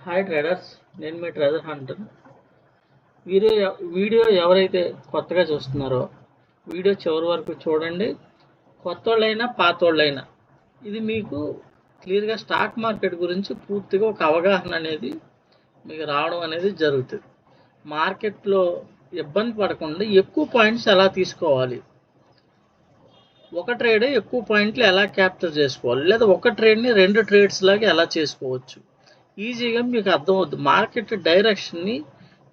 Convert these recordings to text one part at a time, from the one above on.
Hi traders, నేను మీ treasure Hunter. Video ఎవరైతే కొత్తగా చూస్తున్నారో వీడియో చివరి వరకు చూడండి. కొత్తోళ్ళైనా పాతోళ్ళైనా ఇది మీకు క్లియర్గా స్టాక్ మార్కెట్ గురించి పూర్తిగా ఒక అవగాహన అనేది మీకు రావడం అనేది జరుగుతుంది. మార్కెట్లో ఇబ్బంది పడకుండా ఎక్కువ పాయింట్స్ ఎలా తీసుకోవాలి, ఒక ట్రేడ్ ఎక్కువ పాయింట్లు ఎలా క్యాప్చర్ చేసుకోవాలి, లేదా ఒక ట్రేడ్ని 2 ట్రేడ్స్ లాగా ఎలా చేసుకోవచ్చు, ఈజీగా మీకు అర్థమవుతుంది. మార్కెట్ డైరెక్షన్ని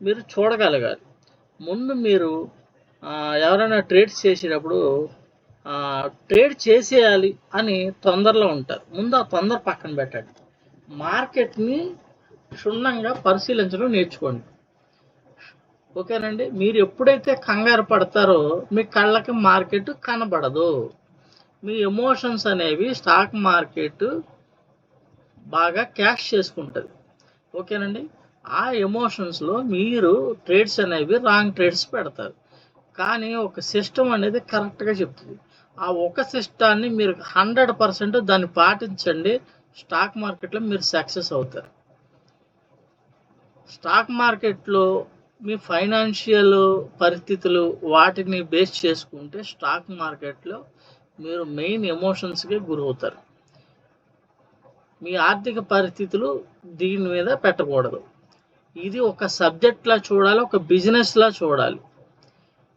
మీరు చూడగలగాలి. ముందు మీరు ఎవరైనా ట్రేడ్స్ చేసేటప్పుడు ట్రేడ్ చేసేయాలి అని తొందరలో ఉంటారు. ముందు ఆ తొందర పక్కన పెట్టండి. మార్కెట్ని క్షుణ్ణంగా పరిశీలించడం నేర్చుకోండి. ఓకేనండి. మీరు ఎప్పుడైతే కంగారు పడతారో మీ కళ్ళకి మార్కెట్ కనబడదు. మీ ఎమోషన్స్ అనేవి స్టాక్ మార్కెట్ బాగా క్యాష్ చేసుకుంటుంది. ఓకేనండి. ఆ ఎమోషన్స్లో మీరు ట్రేడ్స్ అనేవి రాంగ్ ట్రేడ్స్ పెడతారు. కానీ ఒక సిస్టమ్ అనేది కరెక్ట్గా చెప్తుంది. ఆ ఒక సిస్టాన్ని మీరు 100% దాన్ని పాటించండి. స్టాక్ మార్కెట్లో మీరు సక్సెస్ అవుతారు. స్టాక్ మార్కెట్లో మీ ఫైనాన్షియల్ పరిస్థితులు వాటిని బేస్ చేసుకుంటే స్టాక్ మార్కెట్లో మీరు మెయిన్ ఎమోషన్స్కి గురవుతారు. మీ ఆర్థిక పరిస్థితులు దీని మీద పెట్టకూడదు. ఇది ఒక సబ్జెక్ట్లా చూడాలి, ఒక బిజినెస్లా చూడాలి.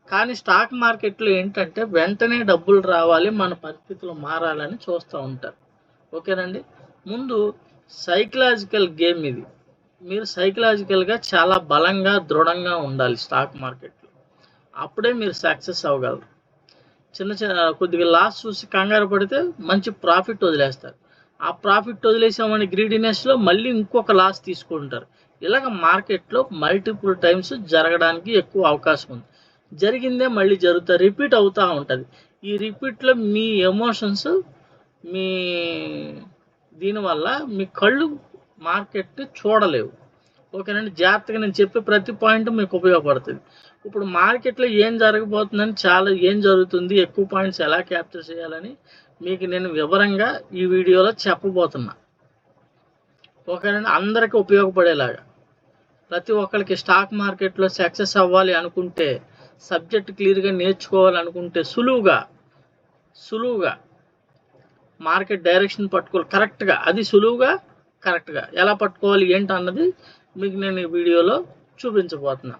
కానీ స్టాక్ మార్కెట్లో ఏంటంటే వెంటనే డబ్బులు రావాలి, మన పరిస్థితులు మారాలని చూస్తూ ఉంటారు. ఓకేనండి. ముందు సైకలాజికల్ గేమ్ ఇది. మీరు సైకలాజికల్గా చాలా బలంగా దృఢంగా ఉండాలి స్టాక్ మార్కెట్లో. అప్పుడే మీరు సక్సెస్ అవ్వగలరు. చిన్న కొద్దిగా లాస్ చూసి కంగారు పడితే మంచి ప్రాఫిట్ వదిలేస్తారు. ఆ ప్రాఫిట్ వదిలేసామని గ్రీడినెస్లో మళ్ళీ ఇంకొక లాస్ తీసుకుంటారు. ఇలాగ మార్కెట్లో మల్టిపుల్ టైమ్స్ జరగడానికి ఎక్కువ అవకాశం ఉంది. జరిగిందే మళ్ళీ జరుగుతుంది, రిపీట్ అవుతూ ఉంటుంది. ఈ రిపీట్లో మీ ఎమోషన్స్ మీ దీనివల్ల మీ కళ్ళు మార్కెట్ చూడలేవు. ఓకేనండి. జాగ్రత్తగా నేను చెప్పే ప్రతి పాయింట్ మీకు ఉపయోగపడుతుంది. ఇప్పుడు మార్కెట్లో ఏం జరగబోతుందని ఏం జరుగుతుంది, ఎక్కువ పాయింట్స్ ఎలా క్యాప్చర్ చేయాలని మీకు నేను వివరంగా ఈ వీడియోలో చెప్పబోతున్నా. ఓకేనండి. అందరికీ ఉపయోగపడేలాగా. ప్రతి ఒక్కరికి స్టాక్ మార్కెట్లో సక్సెస్ అవ్వాలి అనుకుంటే, సబ్జెక్ట్ క్లియర్గా నేర్చుకోవాలనుకుంటే సులువుగా మార్కెట్ డైరెక్షన్ పట్టుకోవాలి కరెక్ట్గా. అది కరెక్ట్గా ఎలా పట్టుకోవాలి ఏంటి అన్నది మీకు నేను ఈ వీడియోలో చూపించబోతున్నా.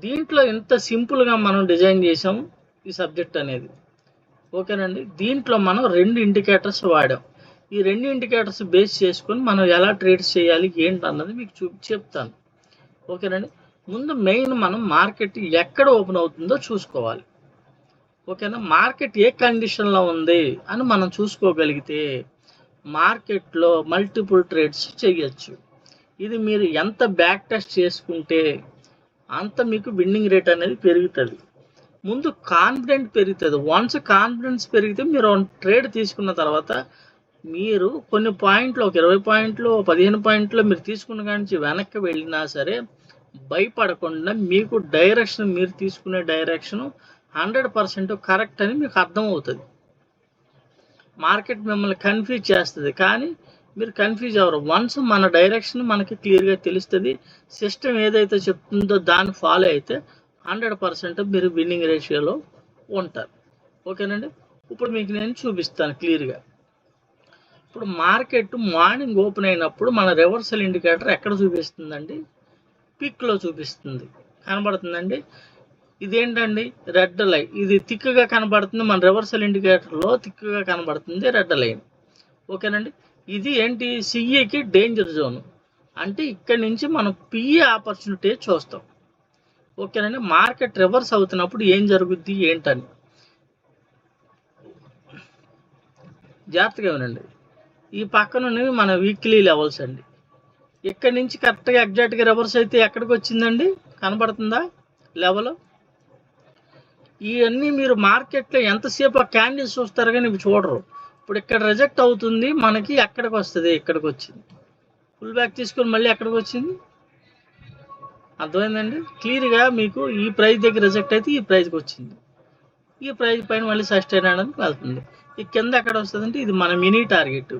దీంట్లో ఇంత సింపుల్గా మనం డిజైన్ చేసాం ఈ సబ్జెక్ట్ అనేది. ఓకేనండి. దీంట్లో మనం 2 ఇండికేటర్స్ వాడాం. ఈ 2 ఇండికేటర్స్ బేస్ చేసుకొని మనం ఎలా ట్రేడ్స్ చేయాలి ఏంటి అన్నది మీకు చెప్తాను. ఓకేనండి. ముందు మెయిన్ మనం మార్కెట్ ఎక్కడ ఓపెన్ అవుతుందో చూసుకోవాలి. ఓకేనా. మార్కెట్ ఏ కండిషన్లో ఉంది అని మనం చూసుకోగలిగితే మార్కెట్లో మల్టిపుల్ ట్రేడ్స్ చేయొచ్చు. ఇది మీరు ఎంత బ్యాక్ టెస్ట్ చేసుకుంటే అంత మీకు విన్నింగ్ రేట్ అనేది పెరుగుతుంది. ముందు కాన్ఫిడెంట్ పెరుగుతుంది. వన్స్ కాన్ఫిడెన్స్ పెరిగితే మీరు ట్రేడ్ తీసుకున్న తర్వాత మీరు కొన్ని పాయింట్లు, ఒక 20 పాయింట్లు, 15 పాయింట్లు మీరు తీసుకున్న కానీ వెనక్కి వెళ్ళినా సరే భయపడకుండా మీకు డైరెక్షన్, మీరు తీసుకునే డైరెక్షన్ 100% కరెక్ట్ అని మీకు అర్థమవుతుంది. మార్కెట్ మిమ్మల్ని కన్ఫ్యూజ్ చేస్తుంది కానీ మీరు కన్ఫ్యూజ్ అవ్వరు. వన్స్ మన డైరెక్షన్ మనకి క్లియర్గా తెలుస్తుంది. సిస్టమ్ ఏదైతే చెప్తుందో దాన్ని ఫాలో అయితే 100% మీరు విన్నింగ్ రేషియోలో ఉంటారు. ఓకేనండి. ఇప్పుడు మీకు నేను చూపిస్తాను క్లియర్గా. ఇప్పుడు మార్కెట్ మార్నింగ్ ఓపెన్ అయినప్పుడు మన రివర్సల్ ఇండికేటర్ ఎక్కడ చూపిస్తుందండి? పిక్లో చూపిస్తుంది. కనబడుతుందండి. ఇదేంటండి? Red line. ఇది థిక్గా కనబడుతుంది. మన రివర్సల్ ఇండికేటర్లో థిక్గా కనబడుతుంది రెడ్ లైన్. ఓకేనండి. ఇది ఏంటి? సిఈకి డేంజర్ జోన్. అంటే ఇక్కడి నుంచి మనం పిఈ ఆపర్చునిటీ చూస్తాం. ఓకేనండి. మార్కెట్ రివర్స్ అవుతున్నప్పుడు ఏం జరుగుద్ది ఏంటని జాగ్రత్తగా వినండి. ఈ పక్కన మన వీక్లీ లెవెల్స్ అండి. ఇక్కడి నుంచి కరెక్ట్గా ఎగ్జాక్ట్గా రివర్స్ అయితే ఎక్కడికి వచ్చిందండి? కనబడుతుందా లెవెల్? ఇవన్నీ మీరు మార్కెట్లో ఎంతసేపు ఆ క్యాండిల్స్ చూస్తారు కానీ ఇవి చూడరు. ఇప్పుడు ఇక్కడ రిజెక్ట్ అవుతుంది, మనకి ఎక్కడికి వస్తుంది? ఇక్కడికి వచ్చింది. ఫుల్ బ్యాక్ తీసుకొని మళ్ళీ ఎక్కడికి వచ్చింది? అర్థమైందండి. క్లియర్గా మీకు ఈ ప్రైస్ దగ్గర రిజెక్ట్ అయితే ఈ ప్రైస్కి వచ్చింది, ఈ ప్రైస్ పైన మళ్ళీ సస్టైన్ అవడానికి వెళ్తుంది. ఈ కింద ఎక్కడ వస్తుందంటే ఇది మన మినీ టార్గెట్.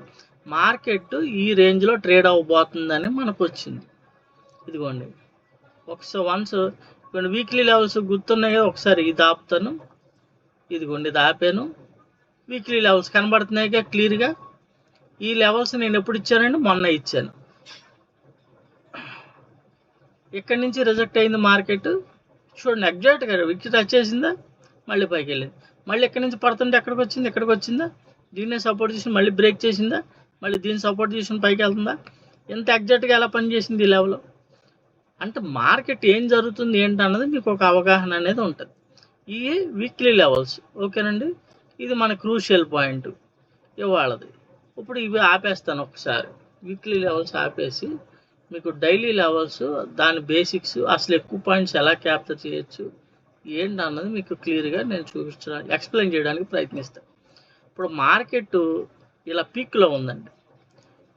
మార్కెట్ ఈ రేంజ్లో ట్రేడ్ అవ్వబోతుందని మనకు వచ్చింది. ఇదిగోండి వన్స్ ఇప్పుడు వీక్లీ లెవెల్స్ గుర్తున్నాయి కదా, ఒకసారి ఇది ఆపుతాను. ఇదిగోండి ఇది ఆపాను. వీక్లీ లెవెల్స్ కనబడుతున్నాయిగా క్లియర్గా. ఈ లెవెల్స్ నేను ఎప్పుడు ఇచ్చానండి? మొన్న ఇచ్చాను. ఇక్కడి నుంచి రిజెక్ట్ అయింది మార్కెట్. చూడండి ఎగ్జాక్ట్గా విక్కి టచ్ చేసిందా, మళ్ళీ పైకి వెళ్ళింది. మళ్ళీ ఎక్కడి నుంచి పడుతుంటే ఎక్కడికి వచ్చింది, ఎక్కడికి వచ్చిందా, దీన్నే సపోర్ట్ చేసి మళ్ళీ బ్రేక్ చేసిందా, మళ్ళీ దీన్ని సపోర్ట్ చేసి పైకి వెళ్తుందా. ఎంత ఎగ్జాక్ట్గా ఎలా పనిచేసింది ఈ లెవెల్. అంటే మార్కెట్ ఏం జరుగుతుంది ఏంటన్నది మీకు ఒక అవగాహన అనేది ఉంటుంది. ఈ వీక్లీ లెవెల్స్ ఓకేనండి. ఇది మన క్రూషియల్ పాయింట్ ఇవాళది. ఇప్పుడు ఇవి ఆపేస్తాను ఒకసారి. వీక్లీ లెవెల్స్ ఆపేసి మీకు డైలీ లెవెల్స్, దాని బేసిక్స్, అసలు ఎక్కువ పాయింట్స్ ఎలా క్యాప్చర్ చేయొచ్చు ఏంటన్నది మీకు క్లియర్గా నేను చూపించడానికి ఎక్స్ప్లెయిన్ చేయడానికి ప్రయత్నిస్తాను. ఇప్పుడు మార్కెట్ ఇలా పీక్లో ఉందండి.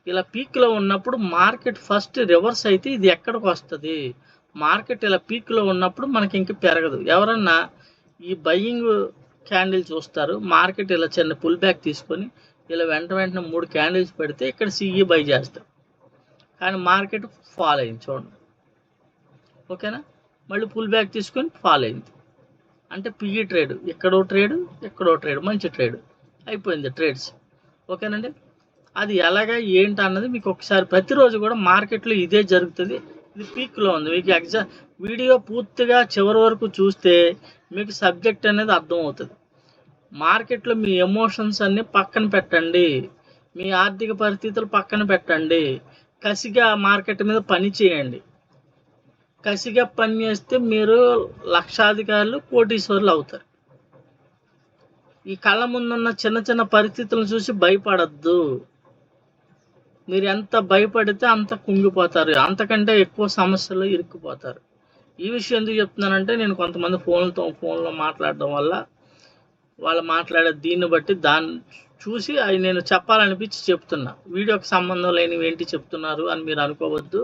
ఇలా పీక్లో ఉన్నప్పుడు మార్కెట్ ఫస్ట్ రివర్స్ అయితే ఇది ఎక్కడికి వస్తుంది? మార్కెట్ ఇలా పీక్లో ఉన్నప్పుడు మనకి ఇంక పెరగదు. ఎవరన్నా ఈ బయ్యింగ్ క్యాండిల్ చూస్తారు, మార్కెట్ ఇలా చిన్న పుల్ బ్యాక్ తీసుకొని ఇలా వెంటనే 3 క్యాండిల్స్ పెడితే ఇక్కడ సిఈ బై చేస్తారు. కానీ మార్కెట్ ఫాల్ అయింది చూడండి, ఓకేనా. మళ్ళీ పుల్ బ్యాక్ తీసుకొని ఫాల్ అయింది. అంటే పిఈ ట్రేడ్, ఎక్కడో ట్రేడ్, ఎక్కడో ట్రేడ్, మంచి ట్రేడ్ అయిపోయింది ట్రేడ్స్, ఓకేనండి. అది ఎలాగా ఏంటి అన్నది మీకు ఒకసారి ప్రతిరోజు కూడా మార్కెట్లో ఇదే జరుగుతుంది. ఇది పీక్లో ఉంది. మీకు వీడియో పూర్తిగా చివరి వరకు చూస్తే మీకు సబ్జెక్ట్ అనేది అర్థమవుతుంది. మార్కెట్లో మీ ఎమోషన్స్ అన్నీ పక్కన పెట్టండి, మీ ఆర్థిక పరిస్థితులు పక్కన పెట్టండి, కసిగా మార్కెట్ మీద పని చేయండి. కసిగా పని చేస్తే మీరు లక్షాధికారులు, కోటీశ్వరులు అవుతారు. ఈ కళ్ళ ముందున్న చిన్న చిన్న పరిస్థితులను చూసి భయపడద్దు. మీరు ఎంత భయపడితే అంత కుంగిపోతారు, అంతకంటే ఎక్కువ సమస్యలు ఇరుక్కుపోతారు. ఈ విషయం ఎందుకు చెప్తున్నానంటే, నేను కొంతమంది ఫోన్లో మాట్లాడడం వల్ల వాళ్ళు మాట్లాడే దీన్ని బట్టి దాన్ని చూసి అవి నేను చెప్పాలనిపించి చెప్తున్నా. వీడియోకి సంబంధం లేనివి ఏంటి చెప్తున్నారు అని మీరు అనుకోవద్దు.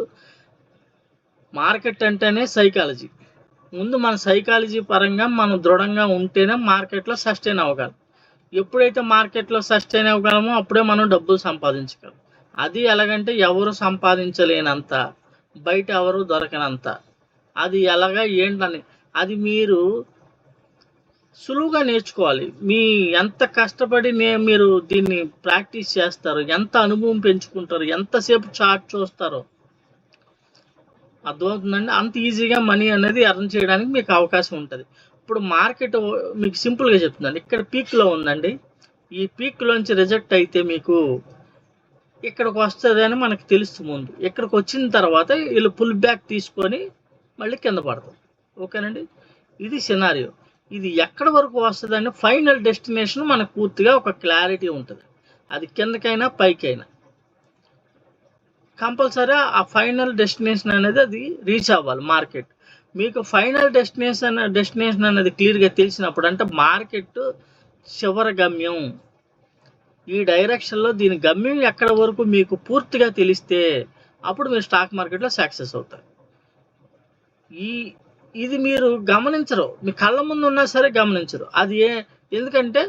మార్కెట్ అంటేనే సైకాలజీ. ముందు మన సైకాలజీ పరంగా మనం దృఢంగా ఉంటేనే మార్కెట్లో సస్టైన్ అవ్వగలం. ఎప్పుడైతే మార్కెట్లో సస్టైన్ అవ్వగలమో అప్పుడే మనం డబ్బులు సంపాదించగలం. అది ఎలాగంటే ఎవరు సంపాదించలేనంత, బయట ఎవరు దొరకనంత. అది ఎలాగా ఏంటని అది మీరు సులువుగా నేర్చుకోవాలి. మీ ఎంత కష్టపడి మీరు దీన్ని ప్రాక్టీస్ చేస్తారు, ఎంత అనుభవం పెంచుకుంటారు, ఎంతసేపు చార్ట్ చూస్తారో అర్థమవుతుందండి. అంత ఈజీగా మనీ అనేది ఎర్న్ చేయడానికి మీకు అవకాశం ఉంటుంది. ఇప్పుడు మార్కెట్ మీకు సింపుల్గా చెప్తున్నాను. ఇక్కడ పీక్లో ఉందండి. ఈ పీక్లోంచి రిజెక్ట్ అయితే మీకు ఇక్కడికి వస్తుంది అని మనకు తెలుసు ముందు. ఇక్కడికి వచ్చిన తర్వాత వీళ్ళు పుల్ బ్యాక్ తీసుకొని మళ్ళీ కింద పడతాం, ఓకేనండి. ఇది సినారియో. ఇది ఎక్కడి వరకు వస్తుందండి? ఫైనల్ డెస్టినేషన్ మనకు పూర్తిగా ఒక క్లారిటీ ఉంటుంది. అది కిందకైనా పైకైనా కంపల్సరీ ఆ ఫైనల్ డెస్టినేషన్ అనేది అది రీచ్ అవ్వాలి మార్కెట్. మీకు ఫైనల్ డెస్టినేషన్ అనేది క్లియర్గా తెలిసినప్పుడు, అంటే మార్కెట్ చివరి గమ్యం ఈ డైరెక్షన్లో, దీని గమ్యం ఎక్కడ వరకు మీకు పూర్తిగా తెలిస్తే అప్పుడు మీరు స్టాక్ మార్కెట్లో సక్సెస్ అవుతారు. ఇది మీరు గమనించరు, మీ కళ్ళ ముందు ఉన్నా సరే గమనించరు. అది ఎందుకంటే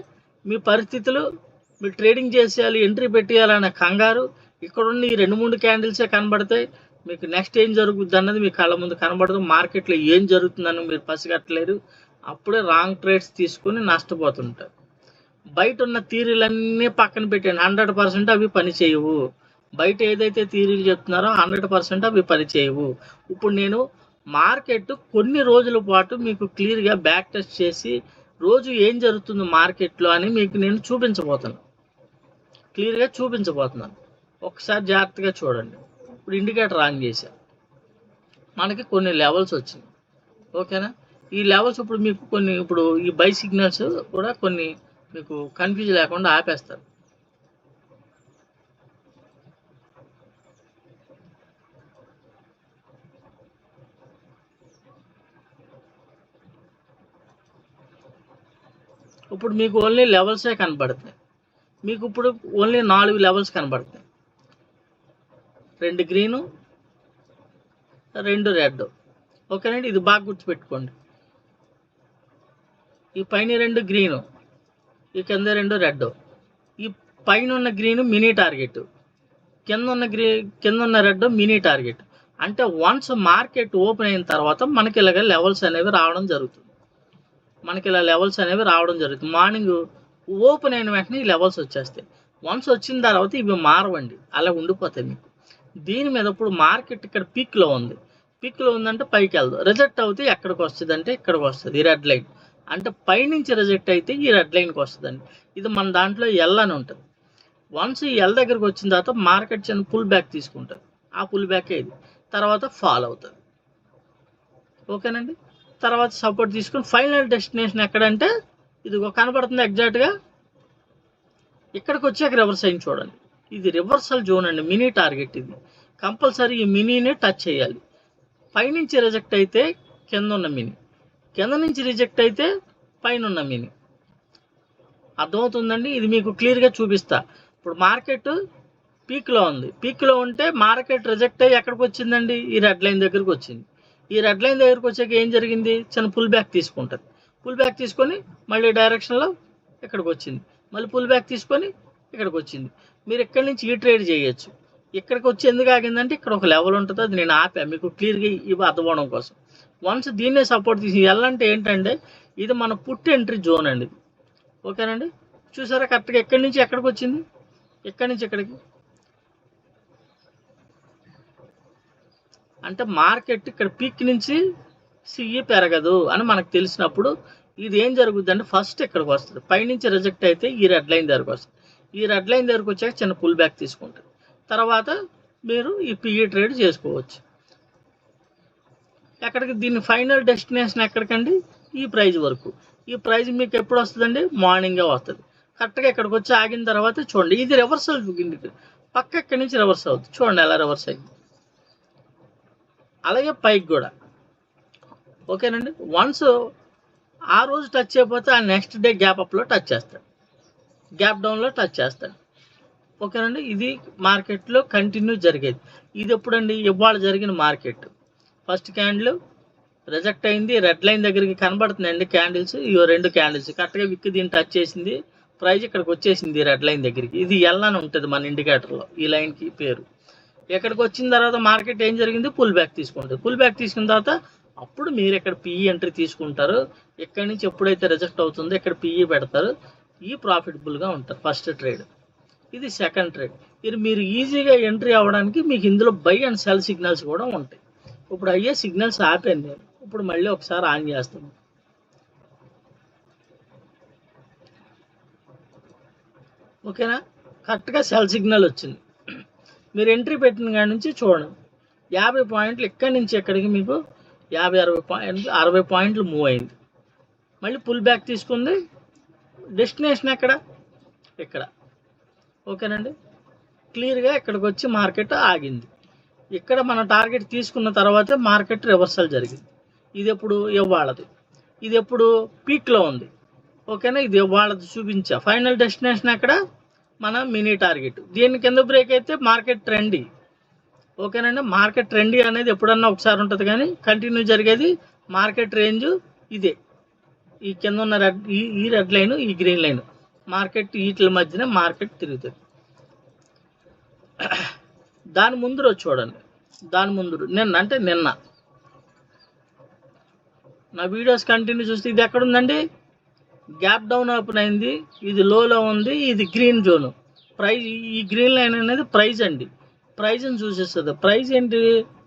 మీ పరిస్థితులు, మీరు ట్రేడింగ్ చేసేయాలి, ఎంట్రీ పెట్టేయాలనే కంగారు, ఇక్కడున్న ఈ 2-3 క్యాండిల్సే కనబడతాయి. మీకు నెక్స్ట్ ఏం జరుగుద్ది అన్నది మీ కళ్ళ ముందు కనబడదు. మార్కెట్లో ఏం జరుగుతుందని మీరు పసిగట్టలేరు. అప్పుడే రాంగ్ ట్రేడ్స్ తీసుకుని నష్టపోతుంటారు. బయట ఉన్న థియరీలన్నీ పక్కన పెట్టండి, 100% అవి పని చేయవు. బయట ఏదైతే థియరీలు చెప్తున్నారో 100% అవి పని చేయవు. ఇప్పుడు నేను మార్కెట్ కొన్ని రోజుల పాటు మీకు క్లియర్గా బ్యాక్ టెస్ట్ చేసి రోజు ఏం జరుగుతుంది మార్కెట్లో అని మీకు నేను క్లియర్గా చూపించబోతున్నాను. ఒకసారి జాగ్రత్తగా చూడండి. ఇప్పుడు ఇండికేటర్ ఆన్ చేశా, మనకి కొన్ని లెవెల్స్ వచ్చింది, ఓకేనా. ఈ లెవెల్స్ ఇప్పుడు మీకు ఇప్పుడు ఈ బై సిగ్నల్స్ కూడా కొన్ని మీకు కన్ఫ్యూజ్ లేకుండా ఆపేస్తారు. ఇప్పుడు మీకు ఓన్లీ లెవెల్సే కనబడుతున్నాయి. మీకు ఇప్పుడు ఓన్లీ 4 లెవెల్స్ కనబడుతున్నాయి. 2 గ్రీను, 2 రెడ్, ఓకేనండి. ఇది బాగా గుర్తుపెట్టుకోండి. ఈ పైన 2 గ్రీను, ఈ కింద 2 రెడ్. ఈ పైన ఉన్న గ్రీను మినీ టార్గెట్, కింద ఉన్న రెడ్ మినీ టార్గెట్. అంటే వన్స్ మార్కెట్ ఓపెన్ అయిన తర్వాత మనకి ఇలాగ లెవెల్స్ అనేవి రావడం జరుగుతుంది. మార్నింగ్ ఓపెన్ అయిన వెంటనే ఈ లెవెల్స్ వచ్చేస్తాయి. వన్స్ వచ్చిన తర్వాత ఇవి మారవండి, అలా ఉండిపోతాయి మీకు. దీని మీద ఇప్పుడు మార్కెట్ ఇక్కడ పీక్లో ఉందంటే పైకి వెళ్దాం. రిజెక్ట్ అవుతే ఎక్కడికి వస్తుంది అంటే ఇక్కడికి వస్తుంది, ఈ రెడ్ లైన్. అంటే పైనుంచి రిజెక్ట్ అయితే ఈ రెడ్ లైన్కి వస్తుందండి. ఇది మన దాంట్లో ఎల్ అని ఉంటుంది. వన్స్ ఈ ఎల్ దగ్గరికి వచ్చిన తర్వాత మార్కెట్ చిన్న పుల్ బ్యాక్ తీసుకుంటుంది. ఆ పుల్ బ్యాకే ఇది. తర్వాత ఫాల్ అవుతుంది. ఓకేనండి. తర్వాత సపోర్ట్ తీసుకుని ఫైనల్ డెస్టినేషన్ ఎక్కడంటే ఇదిగో కనబడుతుంది ఎగ్జాక్ట్గా. ఇక్కడికి వచ్చాక రివర్స్ అయింది చూడండి. ఇది రివర్సల్ జోన్ అండి, మినీ టార్గెట్. ఇది కంపల్సరీ ఈ మినీనే టచ్ చేయాలి. పైనుంచి రిజెక్ట్ అయితే కింద ఉన్న మినీ, కింద నుంచి రిజెక్ట్ అయితే పైన ఉన్న మినీ. అర్థమవుతుందండి. ఇది మీకు క్లియర్గా చూపిస్తా. ఇప్పుడు మార్కెట్ పీక్లో ఉంది. పీక్లో ఉంటే మార్కెట్ రిజెక్ట్ అయ్యి ఎక్కడికి వచ్చిందండి, ఈ రెడ్ లైన్ దగ్గరికి వచ్చింది. ఈ రెడ్ లైన్ దగ్గరికి వచ్చాక ఏం జరిగింది, చిన్న పుల్ బ్యాక్ తీసుకుంటుంది. పుల్ బ్యాక్ తీసుకొని మళ్ళీ డైరెక్షన్లో ఇక్కడికి వచ్చింది. మళ్ళీ పుల్ బ్యాక్ తీసుకొని ఇక్కడికి వచ్చింది. మీరు ఇక్కడి నుంచి ఈ ట్రేడ్ చేయొచ్చు. ఇక్కడికి వచ్చి ఎందుకు ఆగిందంటే ఇక్కడ ఒక లెవెల్ ఉంటుంది, అది నేను ఆపాను మీకు క్లియర్గా ఇవి అర్థమవడం కోసం. వన్స్ దీన్నే సపోర్ట్ తీసి వెళ్ళంటే ఏంటంటే ఇది మన పుట్ ఎంట్రీ జోన్ అండి. ఓకేనండి. చూసారా కరెక్ట్గా ఎక్కడి నుంచి ఎక్కడికి వచ్చింది, ఎక్కడి నుంచి ఎక్కడికి. అంటే మార్కెట్ ఇక్కడ పీక్ నుంచి సిఈ పెరగదు అని మనకు తెలిసినప్పుడు ఇది ఏం జరుగుద్ది అంటే ఫస్ట్ ఇక్కడికి వస్తుంది. పైనుంచి రిజెక్ట్ అయితే ఈ రెడ్ లైన్ దగ్గరకు వస్తుంది. ఈ రెడ్ లైన్ దగ్గరకు వచ్చాక చిన్న పుల్ బ్యాక్ తీసుకుంటుంది. తర్వాత మీరు ఈ పిఈ ట్రేడ్ చేసుకోవచ్చు. ఎక్కడికి దీని ఫైనల్ డెస్టినేషన్ ఎక్కడికండి, ఈ ప్రైజ్ వరకు. ఈ ప్రైజ్ మీకు ఎప్పుడు వస్తుందండి, మార్నింగే వస్తుంది. కరెక్ట్గా ఇక్కడికి వచ్చి ఆగిన తర్వాత చూడండి ఇది రివర్సల్ పక్క ఇక్కడి నుంచి రివర్స్ అవుతుంది. చూడండి ఎలా రివర్స్ అయింది. అలాగే పైకి కూడా. ఓకేనండి. వన్స్ ఆ రోజు టచ్ అయిపోతే ఆ నెక్స్ట్ డే గ్యాప్ అప్లో టచ్ చేస్తాడు, గ్యాప్ డౌన్లో టచ్ చేస్తాడు. ఓకేనండి. ఇది మార్కెట్లో కంటిన్యూ జరిగేది. ఇది ఎప్పుడండి, ఇవాళ జరిగిన మార్కెట్. ఫస్ట్ క్యాండిల్ రిజెక్ట్ అయింది, రెడ్ లైన్ దగ్గరికి కనబడుతుందండి క్యాండిల్స్. ఇవో 2 క్యాండిల్స్ కరెక్ట్గా విక్కి దీన్ని టచ్ చేసింది, ప్రైజ్ ఇక్కడికి వచ్చేసింది రెడ్ లైన్ దగ్గరికి. ఇది ఎల్ అని ఉంటుంది మన ఇండికేటర్లో, ఈ లైన్కి పేరు. ఇక్కడికి వచ్చిన తర్వాత మార్కెట్ ఏం జరిగింది, పుల్ బ్యాక్ తీసుకుంటుంది. పుల్ బ్యాక్ తీసుకున్న తర్వాత అప్పుడు మీరు ఇక్కడ పిఈ ఎంట్రీ తీసుకుంటారు. ఇక్కడి నుంచి ఎప్పుడైతే రిజెక్ట్ అవుతుందో ఇక్కడ పిఈ పెడతారు. ఈ ప్రాఫిటబుల్గా ఉంటారు ఫస్ట్ ట్రేడ్. ఇది సెకండ్ ట్రేడ్. ఇది మీరు ఈజీగా ఎంట్రీ అవ్వడానికి మీకు ఇందులో బై అండ్ సెల్ సిగ్నల్స్ కూడా ఉంటాయి. ఇప్పుడు అయ్యే సిగ్నల్స్ ఆపాను నేను. ఇప్పుడు మళ్ళీ ఒకసారి ఆన్ చేస్తాను. ఓకేనా. కరెక్ట్గా సెల్ సిగ్నల్ వచ్చింది. మీరు ఎంట్రీ పెట్టిన కాడి నుంచి చూడండి 50 పాయింట్లు ఇక్కడి నుంచి ఎక్కడికి మీకు 50-60 పాయింట్లు మూవ్ అయింది. మళ్ళీ పుల్ బ్యాక్ తీసుకుంది. డెస్టినేషన్ ఎక్కడ, ఇక్కడ. ఓకేనండి. క్లియర్గా ఇక్కడికి వచ్చి మార్కెట్ ఆగింది. ఇక్కడ మన టార్గెట్ తీసుకున్న తర్వాత మార్కెట్ రివర్సల్ జరిగింది. ఇది ఎప్పుడు, ఇవాళది. ఇది ఎప్పుడు పీక్లో ఉంది. ఓకేనా. ఇది ఇవాళది చూపించా. ఫైనల్ డెస్టినేషన్ ఎక్కడ, మన మినీ టార్గెట్. దీని కింద బ్రేక్ అయితే మార్కెట్ ట్రెండీ. ఓకేనండి. మార్కెట్ ట్రెండీ అనేది ఎప్పుడన్నా ఒకసారి ఉంటుంది, కానీ కంటిన్యూ జరిగేది మార్కెట్ రేంజ్ ఇదే. ఈ కింద ఉన్న ఈ రెడ్ లైన్, ఈ గ్రీన్ లైన్, మార్కెట్ వీటి మధ్యనే మార్కెట్ తిరుగుతుంది. దాని ముందు రోజు చూడండి, దాని ముందు నిన్న నా వీడియోస్ కంటిన్యూ చూస్తే ఇది ఎక్కడుందండి, గ్యాప్ డౌన్ ఓపెన్ అయింది. ఇది లోలో ఉంది, ఇది గ్రీన్ జోన్. ప్రైజ్ ఈ గ్రీన్ లైన్ అనేది ప్రైజ్ అండి. ప్రైజ్ని చూసేస్తుంది. ప్రైజ్ ఏంటి,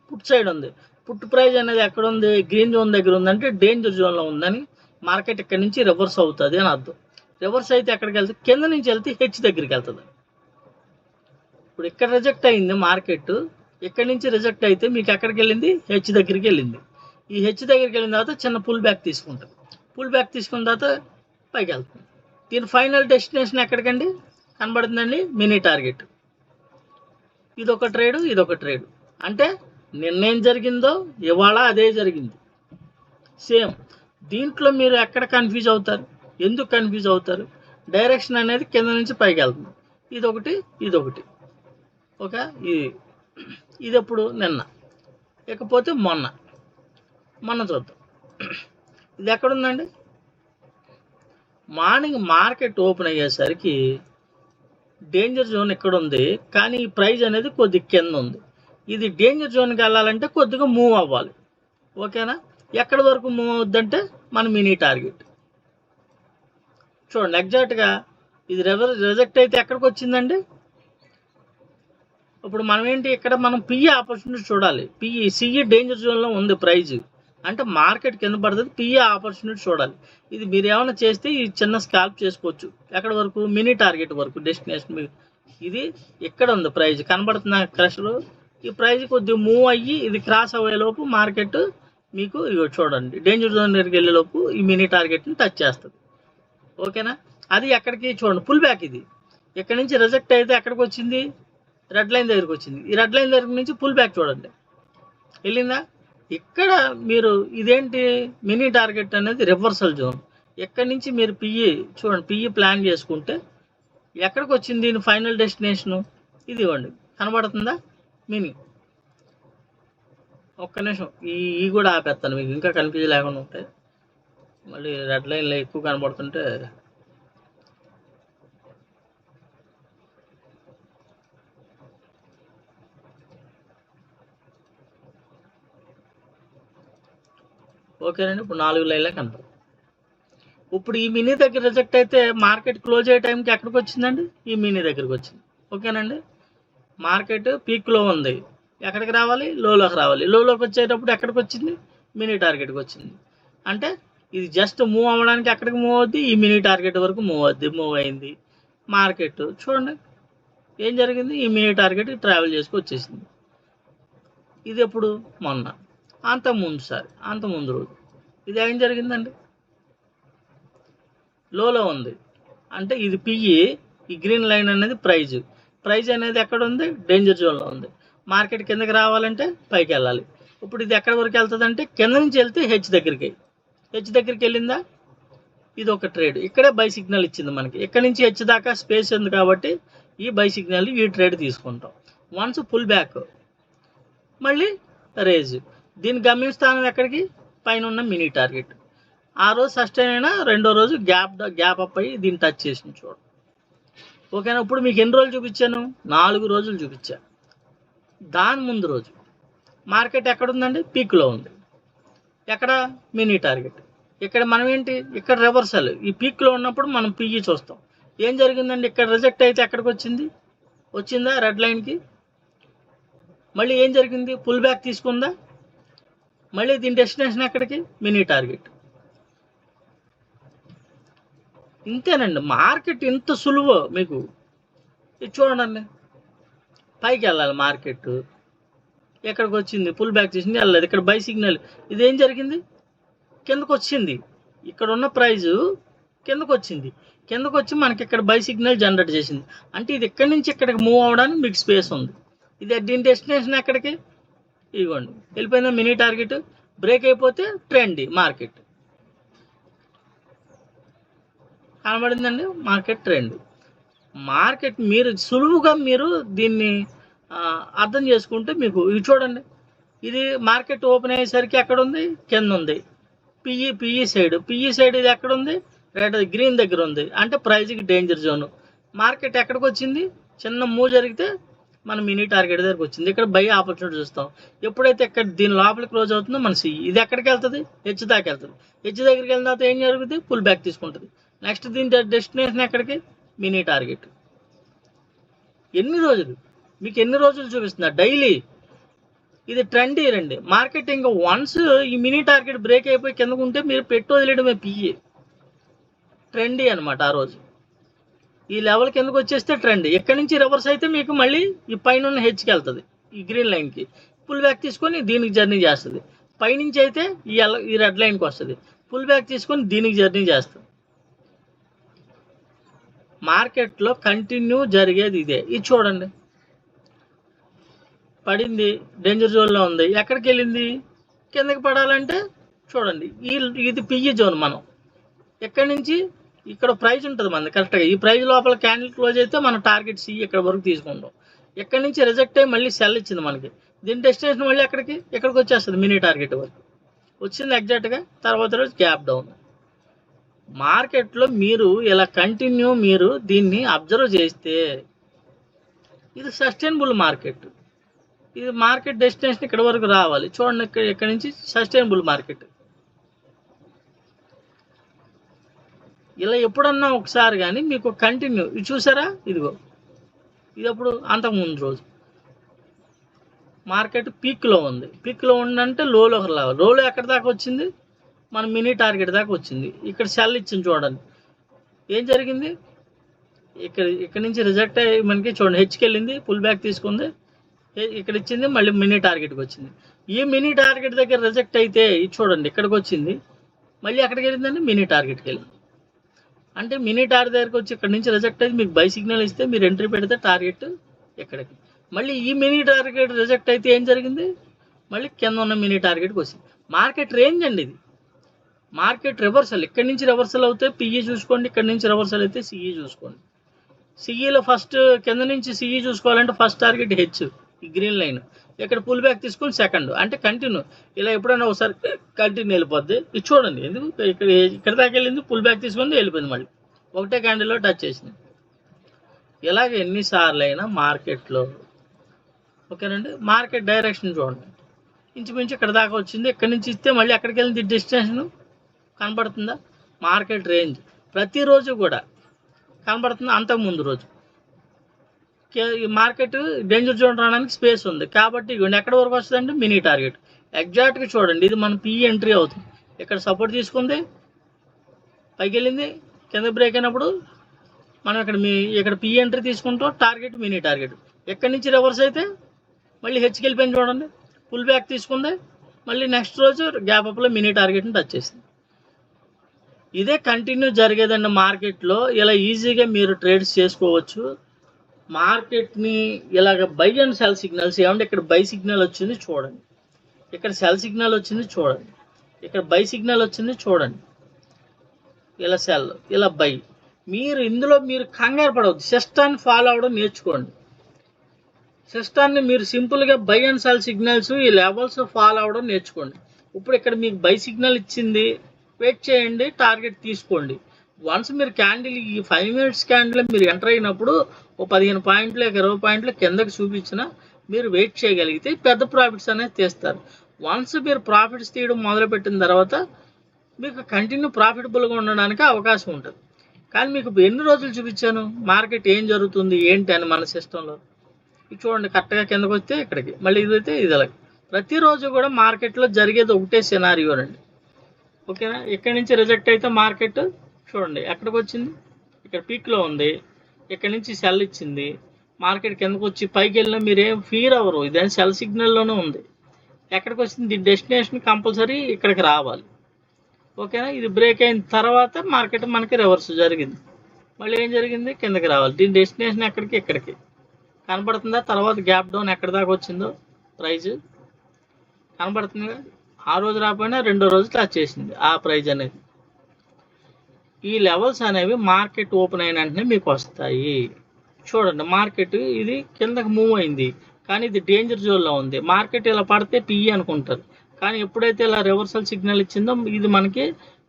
పుట్ సైడ్ ఉంది. పుట్ ప్రైజ్ అనేది ఎక్కడ ఉంది, గ్రీన్ జోన్ దగ్గర ఉందంటే డేంజర్ జోన్లో ఉందని మార్కెట్ ఇక్కడ నుంచి రివర్స్ అవుతుంది అని అర్థం. రివర్స్ అయితే ఎక్కడికి వెళ్తుంది, కింద నుంచి వెళ్తే హెచ్ దగ్గరికి వెళ్తుంది. ఇప్పుడు ఇక్కడ రిజెక్ట్ అయింది మార్కెట్, ఇక్కడి నుంచి రిజెక్ట్ అయితే మీకు ఎక్కడికి వెళ్ళింది, హెచ్ దగ్గరికి వెళ్ళింది. ఈ హెచ్ దగ్గరికి వెళ్ళిన తర్వాత చిన్న పుల్ బ్యాక్ తీసుకుంటుంది. పుల్ బ్యాక్ తీసుకున్న తర్వాత పైకి వెళ్తుంది. దీని ఫైనల్ డెస్టినేషన్ ఎక్కడికండి కనబడుతుందండి, మినీ టార్గెట్. ఇదొక ట్రేడు, ఇదొక ట్రేడు. అంటే నిన్నేం జరిగిందో ఇవాళ అదే జరిగింది, సేమ్. దీంట్లో మీరు ఎక్కడ కన్ఫ్యూజ్ అవుతారు, ఎందుకు కన్ఫ్యూజ్ అవుతారు, డైరెక్షన్ అనేది కింద నుంచి పైకి వెళ్తుంది. ఇదొకటి, ఇదొకటి. ఓకే. ఇది ఎప్పుడు, నిన్న. ఇకపోతే మొన్న చూద్దాం. ఇది ఎక్కడుందండి, మార్నింగ్ మార్కెట్ ఓపెన్ అయ్యేసరికి డేంజర్ జోన్ ఇక్కడ ఉంది, కానీ ఈ ప్రైజ్ అనేది కొద్ది కింద ఉంది. ఇది డేంజర్ జోన్కి వెళ్ళాలంటే కొద్దిగా మూవ్ అవ్వాలి. ఓకేనా? ఎక్కడి వరకు మూవ్ అవుద్దంటే మన మినీ టార్గెట్ చూడండి. ఎగ్జాక్ట్గా ఇది రిజెక్ట్ అయితే ఎక్కడికి వచ్చిందండి? ఇప్పుడు మనం ఏంటి ఇక్కడ మనం పిఈ ఆపర్చునిటీ చూడాలి. సిఈ డేంజర్ జోన్లో ఉంది ప్రైజ్ అంటే మార్కెట్ కింద పడుతుంది. పిఈ ఆపర్చునిటీ చూడాలి. ఇది మీరు ఏమైనా చేస్తే ఈ చిన్న స్కాల్ప్ చేసుకోవచ్చు. ఎక్కడి వరకు? మినీ టార్గెట్ వరకు డెస్టినేషన్. ఇది ఇక్కడ ఉంది ప్రైజ్ కనబడుతున్న క్రష్లో. ఈ ప్రైజ్ కొద్దిగా మూవ్ అయ్యి ఇది క్రాస్ అయ్యేలోపు మార్కెట్ మీకు ఇగో చూడండి డేంజర్ జోన్ దగ్గరికి వెళ్ళేలోపు ఈ మినీ టార్గెట్ని టచ్ చేస్తుంది. ఓకేనా? అది ఎక్కడికి చూడండి పుల్ బ్యాక్. ఇది ఇక్కడ నుంచి రిజెక్ట్ అయితే ఎక్కడికి వచ్చింది? రెడ్ లైన్ దగ్గరికి వచ్చింది. ఈ రెడ్ లైన్ దగ్గర నుంచి పుల్ బ్యాక్ చూడండి వెళ్ళిందా? ఇక్కడ మీరు ఇదేంటి మినీ టార్గెట్ అనేది రివర్సల్ జోన్. ఎక్కడి నుంచి మీరు పిఈ చూడండి, పిఈ ప్లాన్ చేసుకుంటే ఎక్కడికి వచ్చింది దీని ఫైనల్ డెస్టినేషను? ఇది ఇవ్వండి, కనబడుతుందా మినీ? ఒక్క నిమిషం ఈ కూడా ఆపేస్తాను మీకు ఇంకా కన్ఫ్యూజ్ లేకుండా ఉంటాయి. మళ్ళీ రెడ్ లైన్లో ఎక్కువ కనబడుతుంటే ఓకేనండి. ఇప్పుడు 4 లైన్లే కనపడు. ఇప్పుడు ఈ మినీ దగ్గర రిజెక్ట్ అయితే మార్కెట్ క్లోజ్ అయ్యే టైంకి ఎక్కడికి వచ్చిందండి? ఈ మినీ దగ్గరికి వచ్చింది. ఓకేనండి. మార్కెట్ పీక్లో ఉంది, ఎక్కడికి రావాలి? లోలోకి రావాలి. లోలోకి వచ్చేటప్పుడు ఎక్కడికి వచ్చింది? మినీ టార్గెట్కి వచ్చింది. అంటే ఇది జస్ట్ మూవ్ అవ్వడానికి ఎక్కడికి మూవ్ అవుద్ది? ఈ మినీ టార్గెట్ వరకు మూవ్ అయింది మార్కెట్. చూడండి ఏం జరిగింది? ఈ మినీ టార్గెట్ ట్రావెల్ చేసుకు వచ్చేసింది. ఇది ఎప్పుడు? మొన్న, అంత ముందు రోజు. ఇది ఏం జరిగిందండి? లోలో ఉంది అంటే ఇది పిఈ. ఈ గ్రీన్ లైన్ అనేది ప్రైజ్ అనేది ఎక్కడ ఉంది? డేంజర్ జోన్లో ఉంది. మార్కెట్ కిందకి రావాలంటే పైకి వెళ్ళాలి. ఇప్పుడు ఇది ఎక్కడి వరకు వెళ్తుంది అంటే కింద నుంచి వెళ్తే హెచ్ దగ్గరికి వెళ్ళిందా? ఇది ఒక ట్రేడ్. ఇక్కడే బై సిగ్నల్ ఇచ్చింది మనకి. ఇక్కడ నుంచి హెచ్ దాకా స్పేస్ ఉంది కాబట్టి ఈ బై సిగ్నల్ ఈ ట్రేడ్ తీసుకుంటాం. వన్స్ పుల్ బ్యాక్ మళ్ళీ రేజ్. దీని గమ్యస్థానం ఎక్కడికి? పైన ఉన్న మినీ టార్గెట్. ఆ రోజు సస్టైన్ అయినా రెండో రోజు గ్యాప్ అప్ అయ్యి దీన్ని టచ్ చేసింది చూడండి. ఓకేనా? ఇప్పుడు మీకు ఎన్ని రోజులు చూపించాను? 4 రోజులు చూపించాను. దాని ముందు రోజు మార్కెట్ ఎక్కడుందండి? పీక్లో ఉంది. ఎక్కడ? Mini target. ఇక్కడ మనం ఏంటి? ఇక్కడ రివర్సల్. ఈ పీక్లో ఉన్నప్పుడు మనం పిఈ చూస్తాం. ఏం జరిగిందండి? ఇక్కడ రిజెక్ట్ అయితే ఎక్కడికి వచ్చిందా? రెడ్ లైన్కి. మళ్ళీ ఏం జరిగింది? పుల్ బ్యాక్ తీసుకుందా? మళ్ళీ దీని డెస్టినేషన్ ఎక్కడికి? Mini target. ఇంతేనండి మార్కెట్. ఇంత సులువు మీకు. ఇది చూడండి, పైకి వెళ్ళాలి మార్కెట్. ఎక్కడికి వచ్చింది? పుల్ బ్యాక్ చేసింది, వెళ్ళలేదు. ఇక్కడ బై సిగ్నల్. ఇదేం జరిగింది? కిందకు వచ్చింది. ఇక్కడ ఉన్న ప్రైజు కిందకు వచ్చి మనకి ఇక్కడ బై సిగ్నల్ జనరేట్ చేసింది. అంటే ఇది ఇక్కడి నుంచి ఇక్కడికి మూవ్ అవ్వడానికి మీకు స్పేస్ ఉంది. ఇది దీని డెస్టినేషన్ ఎక్కడికి? ఇదిగోండి వెళ్ళిపోయిందా మినీ టార్గెట్. బ్రేక్ అయిపోతే ట్రెండ్ మార్కెట్ కనబడిందండి. మార్కెట్ మీరు సులువుగా మీరు దీన్ని అర్థం చేసుకుంటే మీకు ఇది చూడండి. ఇది మార్కెట్ ఓపెన్ అయ్యేసరికి ఎక్కడ ఉంది? కింద ఉంది. పిఈ సైడ్ ఇది ఎక్కడ ఉంది? గ్రీన్ దగ్గర ఉంది. అంటే ప్రైజ్కి డేంజర్ జోన్. మార్కెట్ ఎక్కడికి వచ్చింది? చిన్న మూవ్ జరిగితే మన మినీ టార్గెట్ దగ్గరకు వచ్చింది. ఇక్కడ బై ఆపర్చునిటీ చూస్తాం. ఎప్పుడైతే ఇక్కడ దీని లోపల క్లోజ్ అవుతుందో మన సిఈ. ఇది ఎక్కడికి వెళ్తుంది? హెచ్ దాకా వెళ్తుంది. హెచ్ దగ్గరికి వెళ్ళిన తర్వాత ఏం జరుగుతుంది? పుల్ బ్యాక్ తీసుకుంటుంది. నెక్స్ట్ దీని డెస్టినేషన్ ఎక్కడికి? Mini target. ఎన్ని రోజులు చూపిస్తున్నా? డైలీ. ఇది ట్రెండీ రండి. మార్కెట్ ఇంకా వన్స్ ఈ మినీ టార్గెట్ బ్రేక్ అయిపోయి కిందకు ఉంటే మీరు పెట్టి వదిలేయడమే. పిఏ ట్రెండీ అనమాట. ఆ రోజు ఈ లెవెల్ కిందకు వచ్చేస్తే ట్రెండ్. ఎక్కడి నుంచి రివర్స్ అయితే మీకు మళ్ళీ ఈ పైన ఉన్న హెచ్కి వెళ్తుంది, ఈ గ్రీన్ లైన్కి. పుల్ బ్యాక్ తీసుకొని దీనికి జర్నీ చేస్తుంది. పైనుంచి అయితే ఈ రెడ్ లైన్కి వస్తుంది. పుల్ బ్యాక్ తీసుకొని దీనికి జర్నీ చేస్తుంది. మార్కెట్లో కంటిన్యూ జరిగేది ఇదే. ఇది చూడండి, పడింది, డేంజర్ జోన్లో ఉంది. ఎక్కడికి వెళ్ళింది? కిందకి పడాలంటే చూడండి ఇది పిఈ జోన్. మనం ఎక్కడి నుంచి ఇక్కడ ప్రైజ్ ఉంటుంది మనది కరెక్ట్గా. ఈ ప్రైజ్ లోపల క్యాండిల్ క్లోజ్ అయితే మన టార్గెట్ సి ఇక్కడ వరకు తీసుకుంటాం. ఎక్కడి నుంచి రిజెక్ట్ అయ్యి మళ్ళీ సెల్ ఇచ్చింది మనకి. దీని డెస్టినేషన్ మళ్ళీ ఎక్కడికి వచ్చేస్తుంది? మినీ టార్గెట్ వరకు వచ్చింది ఎగ్జాక్ట్గా. తర్వాత రోజు గ్యాప్ డౌన్. మార్కెట్లో మీరు ఇలా కంటిన్యూ మీరు దీన్ని అబ్జర్వ్ చేస్తే ఇది సస్టైనబుల్ మార్కెట్. ఇది మార్కెట్ డెస్టినేషన్ ఇక్కడ వరకు రావాలి. చూడండి, ఇక్కడ నుంచి సస్టైనబుల్ మార్కెట్. ఇలా ఎప్పుడన్నా ఒకసారి కానీ మీకు కంటిన్యూ ఇది చూసారా, ఇదిగో ఇది అప్పుడు అంతకుముందు రోజు మార్కెట్ పీక్లో ఉంది. పీక్లో ఉందంటే లోలోకి రావాలి. లోలో ఎక్కడి దాకా వచ్చింది, మన మినీ టార్గెట్ దాకా వచ్చింది. ఇక్కడ సెల్ ఇచ్చింది చూడండి, ఏం జరిగింది, ఇక్కడ నుంచి రిజెక్ట్ అయ్యి మనకి చూడండి హెచ్కి వెళ్ళింది, పుల్ బ్యాక్ తీసుకుంది, ఇక్కడ ఇచ్చింది, మళ్ళీ మినీ టార్గెట్కి వచ్చింది. ఈ మినీ టార్గెట్ దగ్గర రిజెక్ట్ అయితే ఇది చూడండి ఇక్కడికి వచ్చింది, మళ్ళీ ఎక్కడికి వెళ్ళిందండి, మినీ టార్గెట్కి వెళ్ళింది. అంటే మినీ టార్గెట్ దగ్గరికి వచ్చి ఇక్కడ నుంచి రిజెక్ట్ అయితే మీకు బై సిగ్నల్ ఇస్తే మీరు ఎంట్రీ పెడితే టార్గెట్ ఎక్కడికి, మళ్ళీ ఈ మినీ టార్గెట్ రిజెక్ట్ అయితే ఏం జరిగింది, మళ్ళీ కింద ఉన్న మినీ టార్గెట్కి వచ్చింది. మార్కెట్ రేంజ్ అండి ఇది. మార్కెట్ రివర్సల్, ఇక్కడ నుంచి రివర్సల్ అవుతే పిఈ చూసుకోండి, ఇక్కడ నుంచి రివర్సల్ అయితే సిఈ చూసుకోండి. సిఈలో ఫస్ట్ కింద నుంచి సిఈ చూసుకోవాలంటే ఫస్ట్ టార్గెట్ హెచ్, ఈ గ్రీన్ లైన్. ఇక్కడ పుల్ బ్యాక్ తీసుకొని సెకండ్, అంటే కంటిన్యూ ఇలా ఎప్పుడైనా ఒకసారి కంటిన్యూ వెళ్ళిపోద్ది. ఇది చూడండి ఎందుకు ఇక్కడ దాకా వెళ్ళింది, పుల్ బ్యాక్ తీసుకొని వెళ్ళిపోయింది, మళ్ళీ ఒకటే క్యాండిల్లో టచ్ చేసింది. ఇలాగ ఎన్నిసార్లు అయినా మార్కెట్లో ఓకేనండి. మార్కెట్ డైరెక్షన్ చూడండి, ఇంచుమించు ఇక్కడ దాకా వచ్చింది, ఇక్కడ నుంచి ఇస్తే మళ్ళీ ఎక్కడికి వెళ్ళింది డెస్టినేషన్ కనబడుతుందా, మార్కెట్ రేంజ్ ప్రతిరోజు కూడా కనబడుతుంది. అంతకుముందు రోజు ఈ మార్కెట్ డేంజర్ జోన్ రావడానికి స్పేస్ ఉంది కాబట్టి ఎక్కడి వరకు వస్తుందంటే మినీ టార్గెట్ ఎగ్జాక్ట్గా చూడండి. ఇది మన పిఈ ఎంట్రీ అవుతుంది, ఇక్కడ సపోర్ట్ తీసుకుంది, పైకి వెళ్ళింది, కింద బ్రేక్ అయినప్పుడు మనం ఇక్కడ పిఈ ఎంట్రీ తీసుకుంటాం, టార్గెట్ మినీ టార్గెట్. ఎక్కడి నుంచి రివర్స్ అయితే మళ్ళీ హెచ్కి వెళ్ళిపోయింది చూడండి, పుల్ బ్యాక్ తీసుకుంది, మళ్ళీ నెక్స్ట్ రోజు గ్యాప్ అప్లో మినీ టార్గెట్ని టచ్ చేసింది. ఇదే కంటిన్యూ జరిగేదండి మార్కెట్లో. ఇలా ఈజీగా మీరు ట్రేడ్స్ చేసుకోవచ్చు. మార్కెట్ని ఇలాగ బై అండ్ సెల్ సిగ్నల్స్ ఏమంటే ఇక్కడ బై సిగ్నల్ వచ్చింది చూడండి, ఇక్కడ సెల్ సిగ్నల్ వచ్చింది చూడండి, ఇక్కడ బై సిగ్నల్ వచ్చింది చూడండి, ఇలా సెల్ ఇలా బై. మీరు ఇందులో మీరు కంగారు పడవద్దు, సిస్టాన్ని ఫాలో అవ్వడం నేర్చుకోండి. సిస్టాన్ని మీరు సింపుల్గా బై అండ్ సెల్ సిగ్నల్స్ ఈ లెవెల్స్ ఫాలో అవ్వడం నేర్చుకోండి. ఇప్పుడు ఇక్కడ మీకు బై సిగ్నల్ ఇచ్చింది, వెయిట్ చేయండి, టార్గెట్ తీసుకోండి. వన్స్ మీరు క్యాండిల్ ఈ 5 minutes క్యాండిల్ మీరు ఎంటర్ అయినప్పుడు ఓ 15 పాయింట్లు 20 పాయింట్లు కిందకి చూపించినా మీరు వెయిట్ చేయగలిగితే పెద్ద ప్రాఫిట్స్ అనేది తీస్తారు. వన్స్ మీరు ప్రాఫిట్స్ తీయడం మొదలుపెట్టిన తర్వాత మీకు కంటిన్యూ ప్రాఫిటబుల్గా ఉండడానికి అవకాశం ఉంటుంది. కానీ మీకు ఎన్ని రోజులు చూపించాను మార్కెట్ ఏం జరుగుతుంది ఏంటి అని మన సిస్టంలో. ఇది చూడండి కరెక్ట్గా కిందకు వస్తే ఇక్కడికి, మళ్ళీ ఇదైతే ఇది అలాగే. ప్రతిరోజు కూడా మార్కెట్లో జరిగేది ఒకటే సినారియోనండి, ఓకేనా. ఇక్కడ నుంచి రిజెక్ట్ అయితే మార్కెట్ చూడండి ఎక్కడికి వచ్చింది, ఇక్కడ పీక్లో ఉంది, ఇక్కడ నుంచి సెల్ ఇచ్చింది, మార్కెట్ కిందకు వచ్చి పైకి వెళ్ళినా మీరేం ఫీర్ అవ్వరు, ఇదేం సెల్ సిగ్నల్లోనే ఉంది. ఎక్కడికి వచ్చింది, డెస్టినేషన్ కంపల్సరీ ఇక్కడికి రావాలి, ఓకేనా. ఇది బ్రేక్ అయిన తర్వాత మార్కెట్ మనకి రివర్స్ జరిగింది, మళ్ళీ ఏం జరిగింది, కిందకి రావాలి. దీని డెస్టినేషన్ ఎక్కడికి, ఇక్కడికి కనబడుతుందా. తర్వాత గ్యాప్ డౌన్ ఎక్కడి దాకా వచ్చిందో ప్రైజ్ కనబడుతుంది. ఆ రోజు రాకపోయినా రెండో రోజు టచ్ చేసింది ఆ ప్రైజ్ అనేది. ఈ లెవెల్స్ అనేవి మార్కెట్ ఓపెన్ అయిన వెంటనే మీకు వస్తాయి. చూడండి మార్కెట్ ఇది కిందకి మూవ్ అయింది, కానీ ఇది డేంజర్ జోన్లో ఉంది. మార్కెట్ ఇలా పడితే పిఈ అనుకుంటారు, కానీ ఎప్పుడైతే ఇలా రివర్సల్ సిగ్నల్ ఇచ్చిందో ఇది మనకి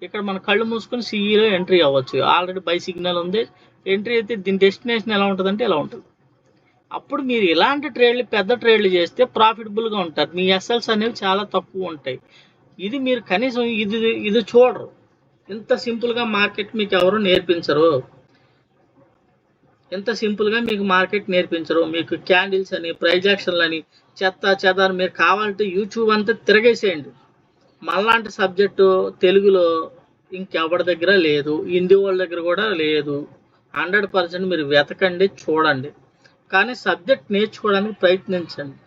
ఇక్కడ మన కళ్ళు మూసుకొని సిఈలో ఎంట్రీ అవ్వచ్చు. ఆల్రెడీ బై సిగ్నల్ ఉంది, ఎంట్రీ అయితే దీని డెస్టినేషన్ ఎలా ఉంటుందంటే ఇలా ఉంటుంది. అప్పుడు మీరు ఇలాంటి ట్రేడ్లు పెద్ద ట్రేడ్లు చేస్తే ప్రాఫిటబుల్గా ఉంటారు. మీ ఎస్ఎల్స్ అనేవి చాలా తక్కువ ఉంటాయి. ఇది మీరు కనీసం ఇది చూడరు. ఇంత సింపుల్గా మార్కెట్ మీకు ఎవరు నేర్పించరు, ఇంత సింపుల్గా మీకు మార్కెట్ నేర్పించరు. మీకు క్యాండిల్స్ అని ప్రైజ్ యాక్షన్లు అని చెత్త మీరు కావాలంటే యూట్యూబ్ అంతా తిరగేసేయండి. మళ్ళాంటి సబ్జెక్టు తెలుగులో ఇంకెవరి దగ్గర లేదు, హిందీ వాళ్ళ దగ్గర కూడా లేదు. 100% మీరు వెతకండి, చూడండి, కానీ సబ్జెక్ట్ నేర్చుకోవడానికి ప్రయత్నించండి.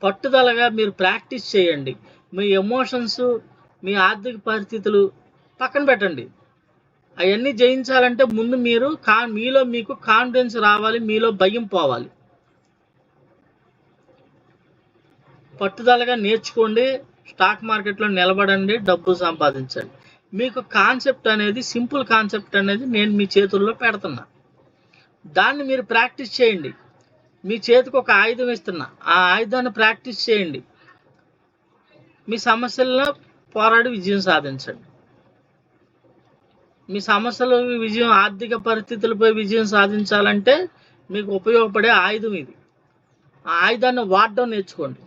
పట్టుదలగా మీరు ప్రాక్టీస్ చేయండి. మీ ఎమోషన్స్, మీ ఆర్థిక పరిస్థితులు పక్కన పెట్టండి. అవన్నీ జయించాలంటే ముందు మీరు మీలో మీకు కాన్ఫిడెన్స్ రావాలి, మీలో భయం పోవాలి. పట్టుదలగా నేర్చుకోండి, స్టాక్ మార్కెట్లో నిలబడండి, డబ్బు సంపాదించండి. మీకు కాన్సెప్ట్ అనేది సింపుల్ కాన్సెప్ట్ అనేది నేను మీ చేతుల్లో పెడుతున్నా, దాన్ని మీరు ప్రాక్టీస్ చేయండి. మీ చేతికి ఒక ఆయుధం ఇస్తున్నా, ఆ ఆయుధాన్ని ప్రాక్టీస్ చేయండి. మీ సమస్యలను పోరాడి విజయం సాధించండి. మీ సమస్యలు విజయం, ఆర్థిక పరిస్థితులపై విజయం సాధించాలంటే మీకు ఉపయోగపడే ఆయుధం ఇది. ఆ ఆయుధాన్ని వాడడం నేర్చుకోండి.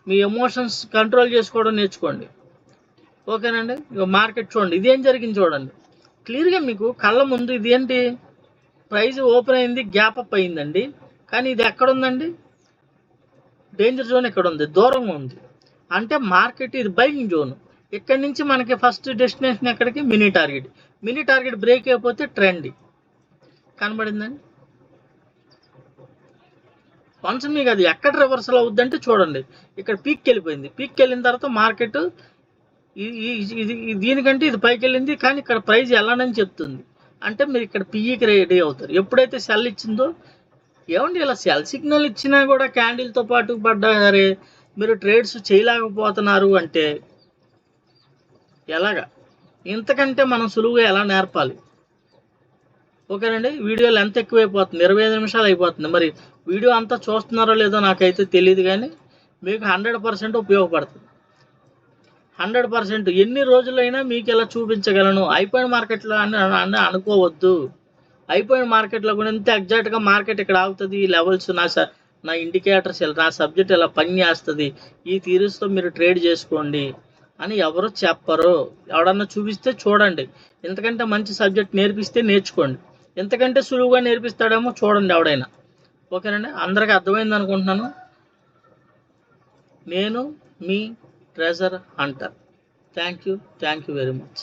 మీ ఎమోషన్స్ కంట్రోల్ చేసుకోవడం నేర్చుకోండి. ఓకేనండి. ఇక మార్కెట్ చూడండి, ఇదేం జరిగింది చూడండి క్లియర్గా మీకు కళ్ళ ముందు. ఇదేంటి, ప్రైస్ ఓపెన్ అయింది, గ్యాప్ అప్ అయిందండి, కానీ ఇది ఎక్కడ ఉందండి, డేంజర్ జోన్ ఎక్కడ ఉంది, దూరంగా ఉంది. అంటే మార్కెట్ ఇది బయింగ్ జోన్. ఇక్కడి నుంచి మనకి ఫస్ట్ డెస్టినేషన్ ఎక్కడికి, mini target. Mini target break అయిపోతే ట్రెండ్ కనబడిందండి. వన్స్ మీకు అది ఎక్కడ రివర్సల్ అవుద్దంటే చూడండి, ఇక్కడ పీక్కి వెళ్ళిపోయింది. పీక్కి వెళ్ళిన తర్వాత మార్కెట్ ఇది దీనికంటే ఇది పైకి వెళ్ళింది, కానీ ఇక్కడ ప్రైస్ వెళ్ళనని చెప్తుంది. అంటే మీరు ఇక్కడ పిఈకి రెడీ అవుతారు. ఎప్పుడైతే సెల్ ఇచ్చిందో, ఏమండి ఇలా సెల్ సిగ్నల్ ఇచ్చినా కూడా క్యాండిల్తో పాటు పడ్డా సరే మీరు ట్రేడ్స్ చేయలేకపోతున్నారు అంటే ఎలాగా? ఇంతకంటే మనం సులువుగా ఎలా నేర్పాలి? ఓకేనండి. వీడియోలు ఎంత ఎక్కువైపోతుంది, 25 నిమిషాలు అయిపోతుంది. మరి వీడియో అంతా చూస్తున్నారో లేదో నాకైతే తెలియదు, కానీ మీకు 100% ఉపయోగపడుతుంది. 100%. ఎన్ని రోజులైనా మీకు ఇలా చూపించగలను. అయిపోయిన మార్కెట్లో అని అనుకోవద్దు. అయిపోయిన మార్కెట్లో కూడా ఇంత ఎగ్జాక్ట్గా మార్కెట్ ఇక్కడ ఆగుతుంది, ఈ లెవెల్స్ నా ఇండికేటర్స్ నా సబ్జెక్ట్ ఇలా పని చేస్తుంది, ఈ థియరీస్తో మీరు ట్రేడ్ చేసుకోండి అని ఎవరు చెప్పరు. ఎవడన్నా చూపిస్తే చూడండి. ఎంతకంటే మంచి సబ్జెక్ట్ నేర్పిస్తే నేర్చుకోండి. ఎంతకంటే సులువుగా నేర్పిస్తాడేమో చూడండి ఎవడైనా. ఓకేనండి. అందరికీ అర్థమైంది అనుకుంటున్నాను. నేను మీ treasure hunter. Thank you very much.